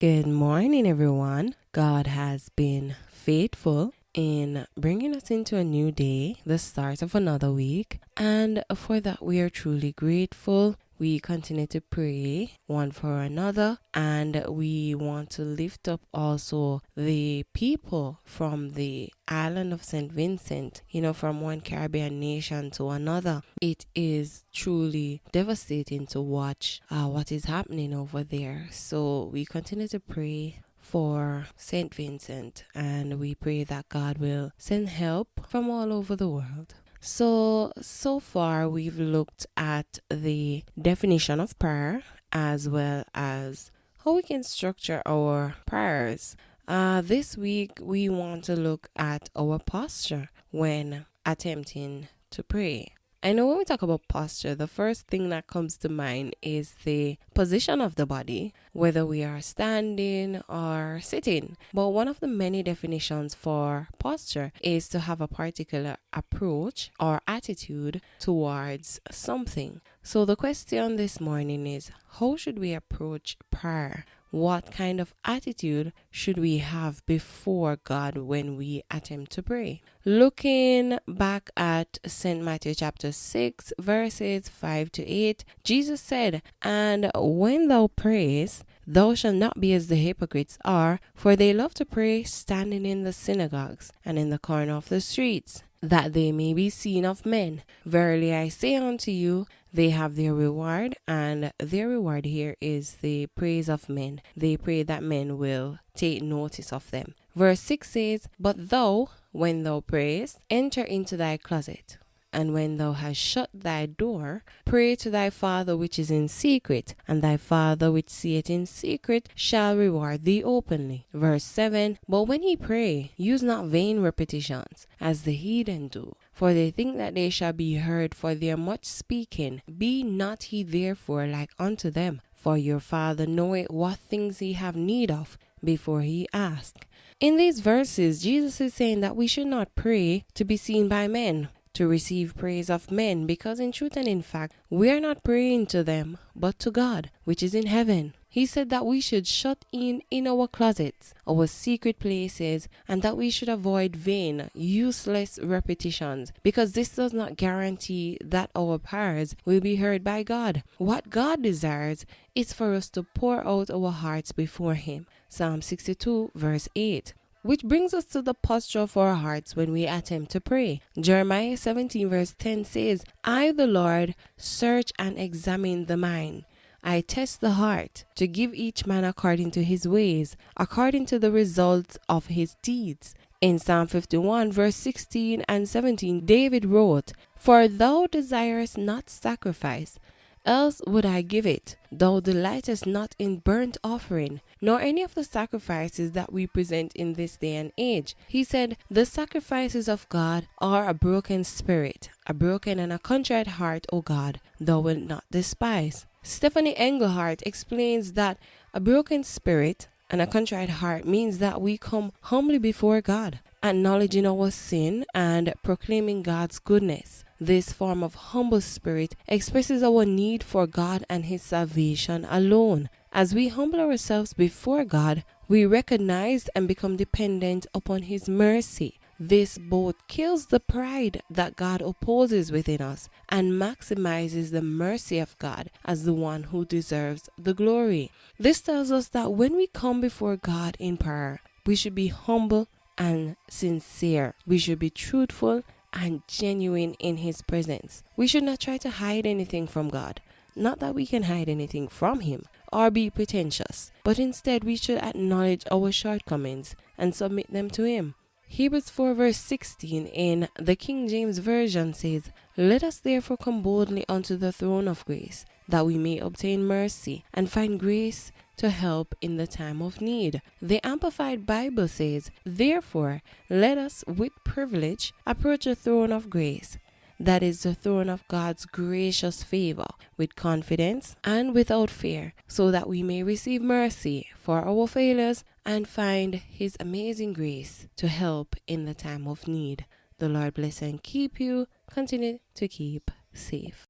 Good morning, everyone. God has been faithful in bringing us into a new day, the start of another week, and for that we are truly grateful. We continue to pray one for another, and we want to lift up also the people from the island of St. Vincent, from one Caribbean nation to another. It is truly devastating to watch what is happening over there. So we continue to pray for St. Vincent, and we pray that God will send help from all over the world. So far we've looked at the definition of prayer as well as how we can structure our prayers. This week we want to look at our posture when attempting to pray. I know when we talk about posture, the first thing that comes to mind is the position of the body, whether we are standing or sitting. But one of the many definitions for posture is to have a particular approach or attitude towards something. So the question this morning is, how should we approach prayer? What kind of attitude should we have before God when we attempt to pray? Looking back at St. Matthew chapter 6 verses 5 to 8, Jesus said, "And when thou prayest, thou shalt not be as the hypocrites are, for they love to pray standing in the synagogues and in the corner of the streets, that they may be seen of men. Verily I say unto you, they have their reward," and their reward here is the praise of men. They pray that men will take notice of them. Verse 6 says, "But thou, when thou prayest, enter into thy closet, and when thou hast shut thy door, pray to thy Father which is in secret, and thy Father which seeth in secret shall reward thee openly." Verse 7, "But when ye pray, use not vain repetitions, as the heathen do, for they think that they shall be heard for their much speaking. Be not ye therefore like unto them, for your Father knoweth what things ye have need of before ye ask." In these verses, Jesus is saying that we should not pray to be seen by men, to receive praise of men, because in truth and in fact, we are not praying to them, but to God, which is in heaven. He said that we should shut in our closets, our secret places, and that we should avoid vain, useless repetitions, because this does not guarantee that our prayers will be heard by God. What God desires is for us to pour out our hearts before Him. Psalm 62 verse 8. Which brings us to the posture of our hearts when we attempt to pray. Jeremiah 17 verse 10 says, "I, the Lord, search and examine the mind. I test the heart, to give each man according to his ways, according to the results of his deeds." In Psalm 51 verse 16 and 17, David wrote, "For thou desirest not sacrifice, else would I give it. Thou delightest not in burnt offering, nor any of the sacrifices that we present in this day and age." He said, "The sacrifices of God are a broken spirit, a broken and a contrite heart, O God, thou wilt not despise." Stephanie Englehart explains that a broken spirit and a contrite heart means that we come humbly before God, acknowledging our sin and proclaiming God's goodness. This form of humble spirit expresses our need for God and His salvation alone. As we humble ourselves before God, we recognize and become dependent upon His mercy. This both kills the pride that God opposes within us and maximizes the mercy of God as the one who deserves the glory. This tells us that when we come before God in prayer, we should be humble and sincere. We should be truthful and genuine in His presence. We should not try to hide anything from God. Not that we can hide anything from Him or be pretentious, but instead we should acknowledge our shortcomings and submit them to Him. Hebrews 4 verse 16 in the King James Version says, "Let us therefore come boldly unto the throne of grace, that we may obtain mercy and find grace to help in the time of need." The Amplified Bible says, "Therefore, let us with privilege approach the throne of grace," that is the throne of God's gracious favor, "with confidence and without fear, so that we may receive mercy for our failures and find His amazing grace to help in the time of need." The Lord bless and keep you. Continue to keep safe.